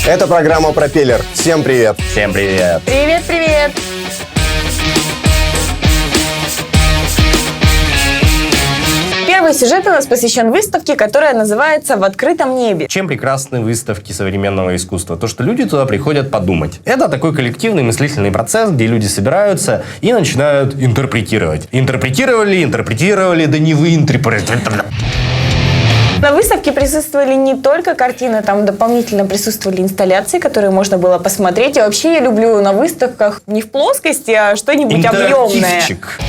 Это программа «Пропеллер». Всем привет! Всем привет! Привет-привет! Первый сюжет у нас посвящен выставке, которая называется «В открытом небе». Чем прекрасны выставки современного искусства? То, что люди туда приходят подумать. Это такой коллективный мыслительный процесс, где люди собираются и начинают интерпретировать. Интерпретировали, да не вы интерпретировали. На выставке присутствовали не только картины, там дополнительно присутствовали инсталляции, которые можно было посмотреть. И вообще я люблю на выставках не в плоскости, а что-нибудь объемное. Интерактивчик.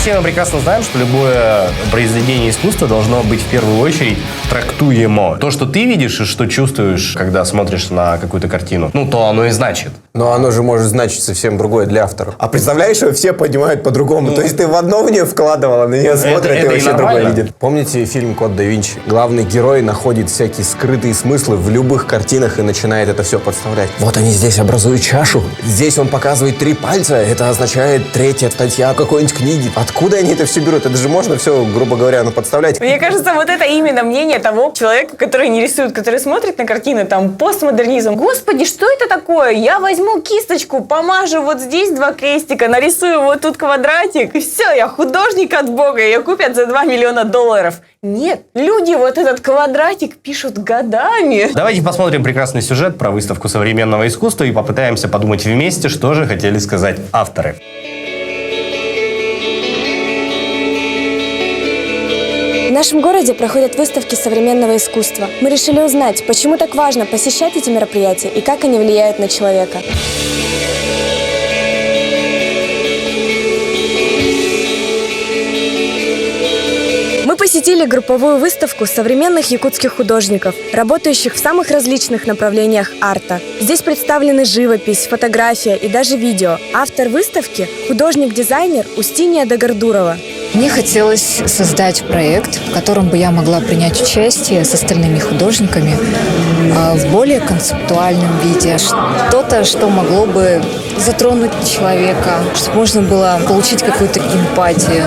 Все мы прекрасно знаем, что любое произведение искусства должно быть в первую очередь трактуемо. То, что ты видишь и что чувствуешь, когда смотришь на какую-то картину, то оно и значит. Но оно же может значить совсем другое для автора. А представляешь, что все понимают по-другому? То есть ты в одно в нее вкладывала, на нее смотрят и вообще другое видят. Помните фильм «Код да Винчи»? Главный герой находит всякие скрытые смыслы в любых картинах и начинает это все подставлять. Вот они здесь образуют чашу. Здесь он показывает 3 пальца. Это означает 3-я статья какой-нибудь книги. Откуда они это все берут? Это же можно все, грубо говоря, подставлять. Мне кажется, вот это именно мнение того человека, который не рисует, который смотрит на картины, там, постмодернизм. Господи, что это такое? Я возьму кисточку, помажу вот здесь 2 крестика, нарисую вот тут квадратик, и все, я художник от бога, ее купят за $2 миллиона. Нет, люди вот этот квадратик пишут годами. Давайте посмотрим прекрасный сюжет про выставку современного искусства и попытаемся подумать вместе, что же хотели сказать авторы. В нашем городе проходят выставки современного искусства. Мы решили узнать, почему так важно посещать эти мероприятия и как они влияют на человека. Мы посетили групповую выставку современных якутских художников, работающих в самых различных направлениях арта. Здесь представлены живопись, фотография и даже видео. Автор выставки – художник-дизайнер Устинья Дагардурова. Мне хотелось создать проект, в котором бы я могла принять участие с остальными художниками в более концептуальном виде. Что-то, что могло бы затронуть человека, чтобы можно было получить какую-то эмпатию.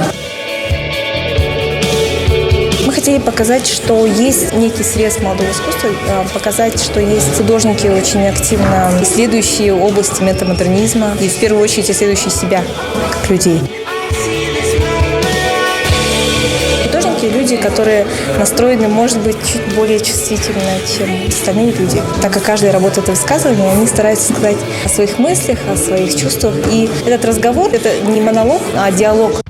Мы хотели показать, что есть некий срез молодого искусства, показать, что есть художники, очень активно исследующие области метамодернизма и в первую очередь исследующие себя как людей. Люди, которые настроены, может быть, чуть более чувствительно, чем остальные люди. Так как каждая работа — это высказывание, они стараются сказать о своих мыслях, о своих чувствах. И этот разговор — это не монолог, а диалог.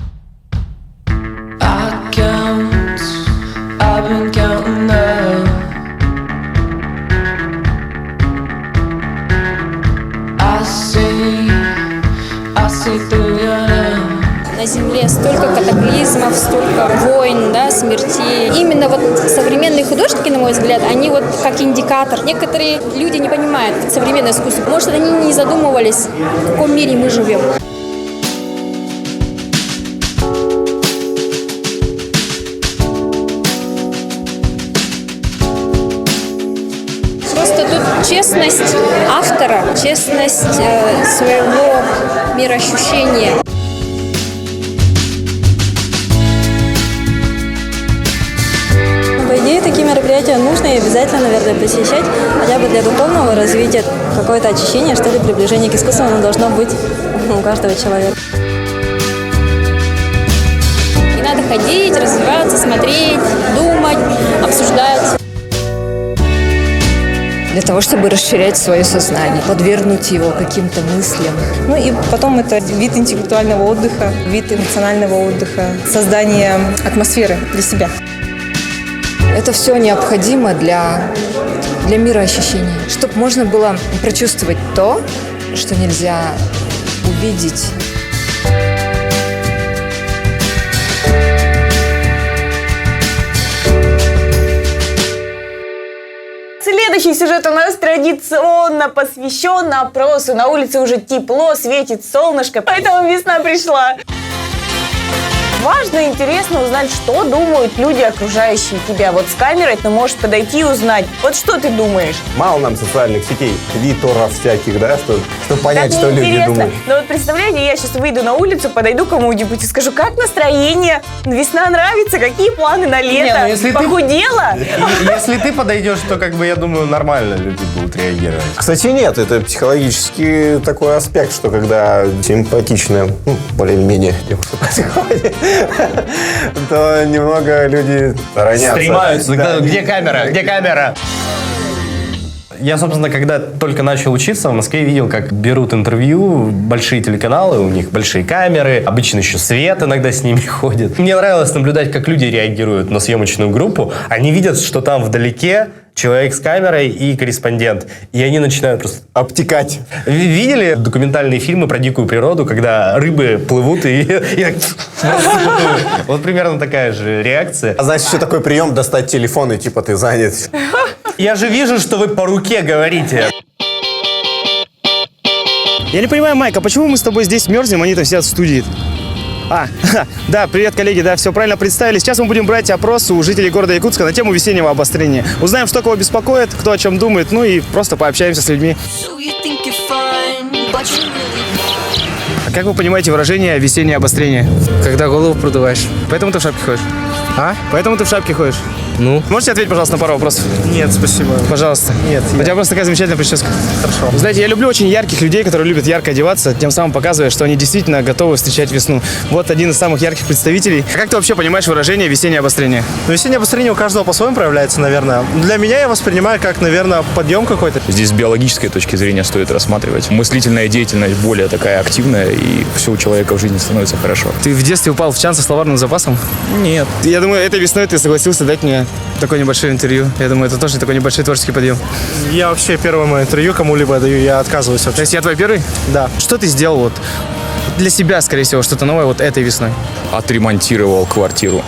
На Земле столько катаклизмов, столько войн, смертей. Именно вот современные художники, на мой взгляд, они вот как индикатор. Некоторые люди не понимают современное искусство. Может, они не задумывались, в каком мире мы живем. Просто тут честность автора, честность своего мироощущения. Такие мероприятия нужно и обязательно, наверное, посещать, хотя бы для духовного развития, какое-то очищение, что ли, приближение к искусству, оно должно быть у каждого человека. И надо ходить, развиваться, смотреть, думать, обсуждать. Для того, чтобы расширять свое сознание, подвергнуть его каким-то мыслям. Ну и потом это вид интеллектуального отдыха, вид эмоционального отдыха, создание атмосферы для себя. Это все необходимо для мироощущения, чтобы можно было прочувствовать то, что нельзя увидеть. Следующий сюжет у нас традиционно посвящен опросу. На улице уже тепло, светит солнышко, поэтому весна пришла. важно и интересно узнать, что думают люди, окружающие тебя. Вот с камерой ты можешь подойти и узнать. Вот что ты думаешь? Мало нам социальных сетей, твиттеров всяких, да, чтобы понять, Так что люди неинтересно. думают. Но вот представляете, я сейчас выйду на улицу, подойду к кому-нибудь и скажу, как настроение? Весна нравится? Какие планы на лето? Не, ну если ты- Похудела? Если ты подойдешь, то, как бы, я думаю, нормально люди будут реагировать. Кстати, нет, это психологический такой аспект, что когда симпатичная, более-менее девушка подходит, то немного люди сторонятся. Стремаются. Да. Где камера? Где камера? Я, собственно, когда только начал учиться, в Москве видел, как берут интервью большие телеканалы, у них большие камеры, обычно еще свет иногда с ними ходит. Мне нравилось наблюдать, как люди реагируют на съемочную группу. Они видят, что там вдалеке человек с камерой и корреспондент. И они начинают просто... Обтекать. Видели документальные фильмы про дикую природу, когда рыбы плывут и вот примерно такая же реакция. А значит, еще такой прием достать телефон и типа ты занят. Я же вижу, что вы по руке говорите. Я не понимаю, Майк, а почему мы с тобой здесь мерзнем, они там сидят в студии? Да, привет, коллеги, да, все правильно представили. Сейчас мы будем брать опрос у жителей города Якутска на тему весеннего обострения. Узнаем, что кого беспокоит, кто о чем думает, ну и просто пообщаемся с людьми. А как вы понимаете выражение «весеннее обострение»? Когда голову продуваешь. Поэтому ты в шапке ходишь? А? Поэтому ты в шапке ходишь? Ну? Можете ответить, пожалуйста, на пару вопросов? Нет, спасибо. Пожалуйста. Нет, У тебя просто такая замечательная прическа. Хорошо. Знаете, я люблю очень ярких людей, которые любят ярко одеваться, тем самым показывая, что они действительно готовы встречать весну. Вот один из самых ярких представителей. А как ты вообще понимаешь выражение «весеннее обострение»? Но весеннее обострение у каждого по-своему проявляется, наверное. Для меня я воспринимаю как, наверное, подъем какой-то. Здесь с биологической точки зрения стоит рассматривать. Мыслительная деятельность более такая активная, и все у человека в жизни становится хорошо. Ты в детстве упал в чан со словарным запасом? Нет. Я думаю, этой весной ты согласился дать мне такое небольшое интервью. Я думаю, это тоже такой небольшой творческий подъем. Я вообще первое мое интервью кому-либо даю, я отказываюсь То вообще. есть я твой первый? Да. Что ты сделал вот для себя, скорее всего, что-то новое вот этой весной? Отремонтировал квартиру.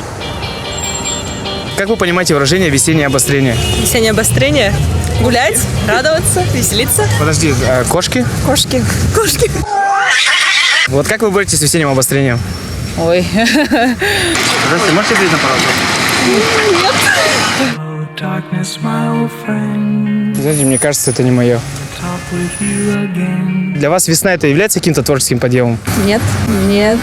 Как вы понимаете выражение «весеннее обострение»? Весеннее обострение. Гулять, радоваться, веселиться. Подожди, кошки? Кошки. Кошки. Вот как вы боретесь с весенним обострением? Ой. Здравствуйте, можете ответить на пару вопросов? Знаете, мне кажется, это не мое. Для вас весна это является каким-то творческим подъемом? Нет. Нет.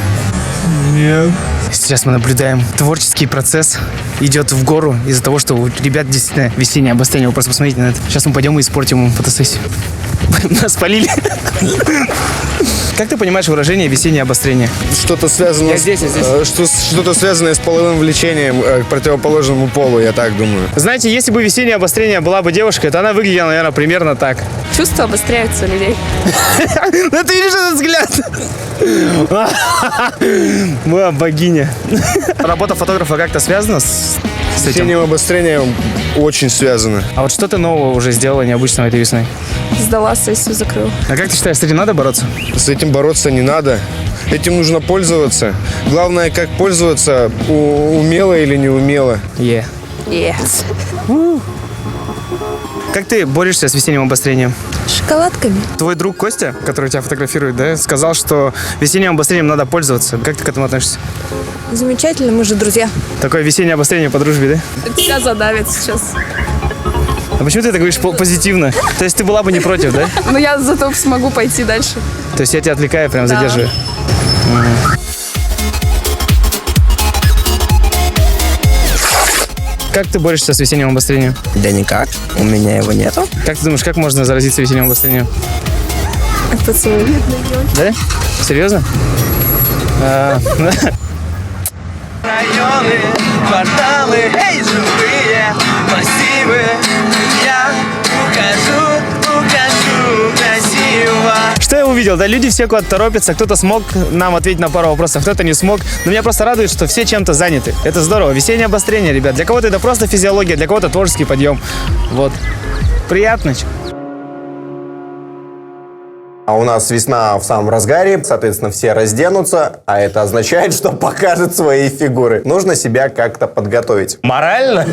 Сейчас мы наблюдаем творческий процесс идет в гору из-за того, что у ребят действительно весеннее обострение. Вы просто посмотрите на это. Сейчас мы пойдем и испортим им фотосессию. Нас спалили. Как ты понимаешь выражение «весеннее обострение»? Что-то связанное, Я здесь. что-то связанное с половым влечением к противоположному полу, я так думаю. Знаете, если бы весеннее обострение была бы девушкой, то она выглядела, наверное, примерно так. Чувства обостряются у людей. Ну ты видишь этот взгляд? Моя богиня. Работа фотографа как-то связана с С этим? весенним обострением очень связано. А вот что ты нового уже сделала необычного этой весной? Сдала сессию, закрыла. А как ты считаешь, с этим надо бороться? С этим бороться не надо. Этим нужно пользоваться. Главное, как пользоваться, умело или не умело. Yes. Как ты борешься с весенним обострением? Шоколадками. Твой друг Костя, который тебя фотографирует, да, сказал, что весенним обострением надо пользоваться. Как ты к этому относишься? Замечательно, мы же друзья. Такое весеннее обострение по дружбе, да? Тебя задавят сейчас. А почему ты это говоришь позитивно? То есть ты была бы не против, да? Но я зато смогу пойти дальше. То есть я тебя отвлекаю, прям Да. задерживаю. Как ты борешься с весенним обострением? Да никак, у меня его нету. Как ты думаешь, как можно заразиться весенним обострением? Поцелуй. Да? Серьезно? Районы, кварталы, эй, живые, массивы. Я ухожу красиво. Что я увидел? Да, люди все куда-то торопятся. Кто-то смог нам ответить на пару вопросов, кто-то не смог. Но меня просто радует, что все чем-то заняты. Это здорово. Весеннее обострение, ребят. Для кого-то это просто физиология, для кого-то творческий подъем. Вот. Приятно. А у нас весна в самом разгаре, соответственно, все разденутся, а это означает, что покажут свои фигуры. Нужно себя как-то подготовить. Морально?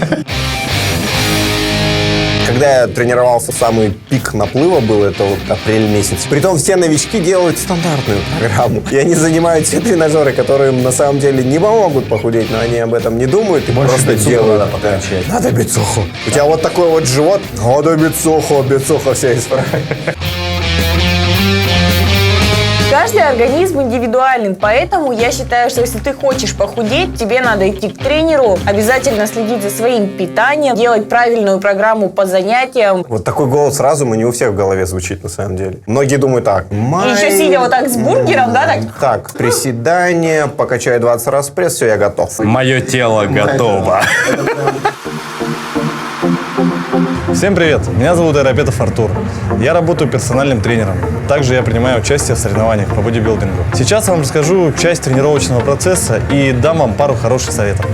Когда я тренировался, самый пик наплыва был, это вот апрель месяц. Притом все новички делают стандартную программу. И они занимают все тренажеры, которые им на самом деле не помогут похудеть, но они об этом не думают и Больше просто бицуху делают. надо подкачать. Надо бицуху. У тебя вот такой вот живот, надо бицуху, бицуха все исправит. Каждый организм индивидуален, поэтому я считаю, что если ты хочешь похудеть, тебе надо идти к тренеру, обязательно следить за своим питанием, делать правильную программу по занятиям. Вот такой голос разума не у всех в голове звучит на самом деле. Многие думают так. И еще сидя вот так с бургером, да, так? Так, приседания, покачаю 20 раз пресс, все, я готов. Мое тело готово. Всем привет, меня зовут Айрапетов Артур. Я работаю персональным тренером. Также я принимаю участие в соревнованиях по бодибилдингу. Сейчас я вам расскажу часть тренировочного процесса и дам вам пару хороших советов.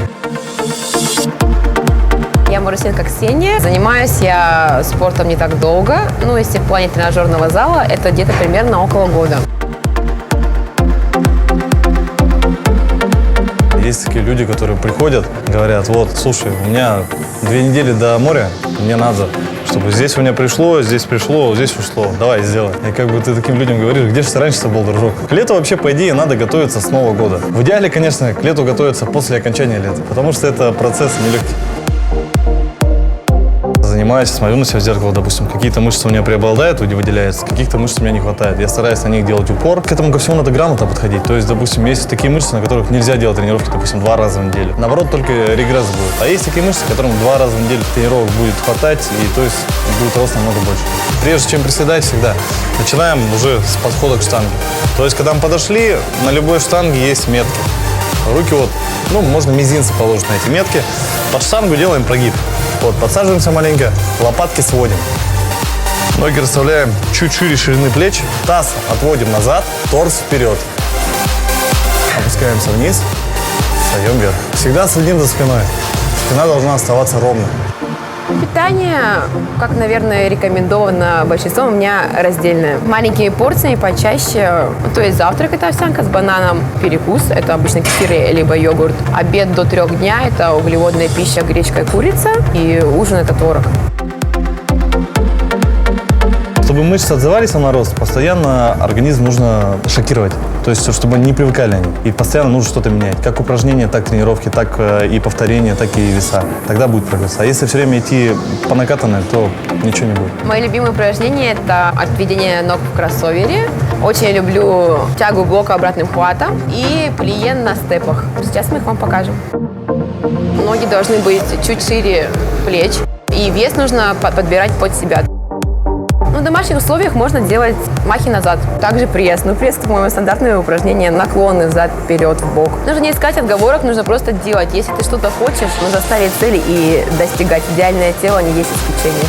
Я Марусенко Ксения. Занимаюсь я спортом не так долго. Ну, если в плане тренажерного зала, это где-то примерно около года. Есть такие люди, которые приходят, говорят, вот, слушай, у меня 2 недели до моря, мне надо, чтобы здесь у меня пришло, здесь ушло, давай сделай. И как бы ты таким людям говоришь, где же ты раньше был, дружок? К лету вообще, по идее, надо готовиться с Нового года. В идеале, конечно, к лету готовиться после окончания лета, потому что это процесс нелегкий. Занимаюсь, смотрю на себя в зеркало, допустим, какие-то мышцы у меня преобладают, выделяются, каких-то мышц у меня не хватает. Я стараюсь на них делать упор. К этому ко всему надо грамотно подходить. То есть, допустим, есть такие мышцы, на которых нельзя делать тренировки, допустим, 2 раза в неделю. Наоборот, только регресс будет. А есть такие мышцы, которым 2 раза в неделю тренировок будет хватать, и то есть будет рост намного больше. Прежде чем приседать, всегда начинаем уже с подхода к штанге. То есть, когда мы подошли, на любой штанге есть метки. Руки вот, ну, можно мизинцы положить на эти метки. Под штангу делаем прогиб. Вот, подсаживаемся маленько, лопатки сводим. Ноги расставляем чуть шире ширины плеч. Таз отводим назад, торс вперед. Опускаемся вниз, встаем вверх. Всегда следим за спиной. Спина должна оставаться ровной. Питание, как, наверное, рекомендовано большинством, у меня раздельное. Маленькими порциями почаще. То есть завтрак – это овсянка с бананом, перекус – это обычно кефир либо йогурт. Обед до 3 дня – это углеводная пища, гречка и курица. И ужин – это творог. Чтобы мышцы отзывались на рост, постоянно организм нужно шокировать. То есть, чтобы не привыкали они. И постоянно нужно что-то менять. Как упражнения, так тренировки, так и повторения, так и веса. Тогда будет прогресс. А если все время идти по накатанной, то ничего не будет. Мои любимые упражнения – это отведение ног в кроссовере. Очень люблю тягу блока обратным хватом и плие на степах. Сейчас мы их вам покажем. Ноги должны быть чуть шире плеч. И вес нужно подбирать под себя. В домашних условиях можно делать махи назад. Также пресс. Ну, пресс, по-моему, стандартное упражнение. Наклоны взад, вперед, в бок. Нужно не искать отговорок, нужно просто делать. Если ты что-то хочешь, нужно ставить цели и достигать. Идеальное тело не есть исключение.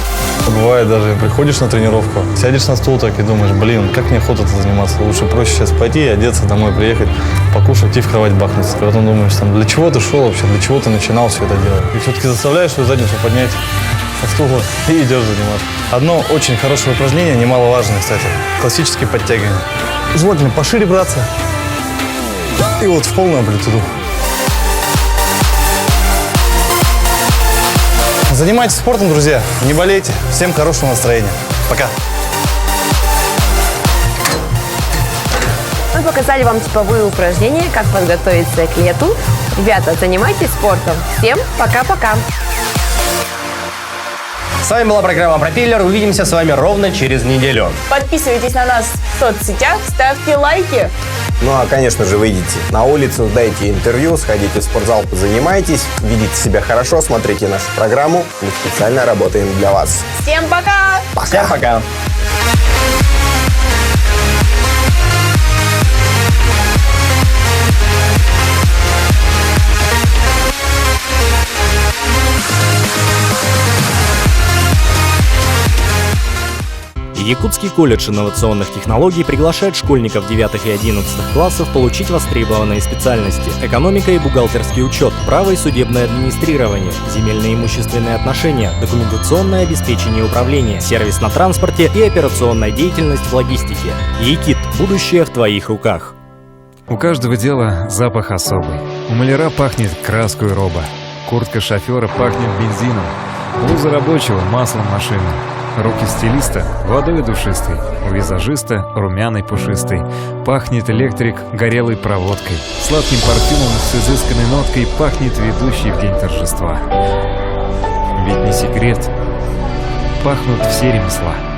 Бывает даже, приходишь на тренировку, сядешь на стул так и думаешь, блин, как мне охота заниматься. Лучше проще сейчас пойти, одеться, домой приехать, покушать и в кровать бахнуться. Потом думаешь, там, для чего ты шел вообще, для чего ты начинал все это делать. И все-таки заставляешь свою задницу поднять со стула и идешь заниматься. Одно очень хорошее упражнение, немаловажное, кстати. Классические подтягивания. Желательно пошире браться и вот в полную амплитуду. Занимайтесь спортом, друзья. Не болейте. Всем хорошего настроения. Пока. Мы показали вам типовые упражнения, как подготовиться к лету. Ребята, занимайтесь спортом. Всем пока-пока. С вами была программа «Пропеллер». Увидимся с вами ровно через неделю. Подписывайтесь на нас в соцсетях, ставьте лайки. Ну а, конечно же, выйдите на улицу, дайте интервью, сходите в спортзал, позанимайтесь, видите себя хорошо, смотрите нашу программу. Мы специально работаем для вас. Всем пока! Всем пока! Якутский колледж инновационных технологий приглашает школьников 9 и 11 классов получить востребованные специальности: экономика и бухгалтерский учет, право и судебное администрирование, земельные и имущественные отношения, документационное обеспечение и управление, сервис на транспорте и операционная деятельность в логистике. ЕКИТ. Будущее в твоих руках. У каждого дела запах особый. У маляра пахнет краской роба. Куртка шофера пахнет бензином. Блуза рабочего – маслом машины. Руки стилиста – водой душистой. У визажиста – румяной пушистой. Пахнет электрик горелой проводкой. Сладким парфюмом с изысканной ноткой пахнет ведущий в день торжества. Ведь не секрет, пахнут все ремесла.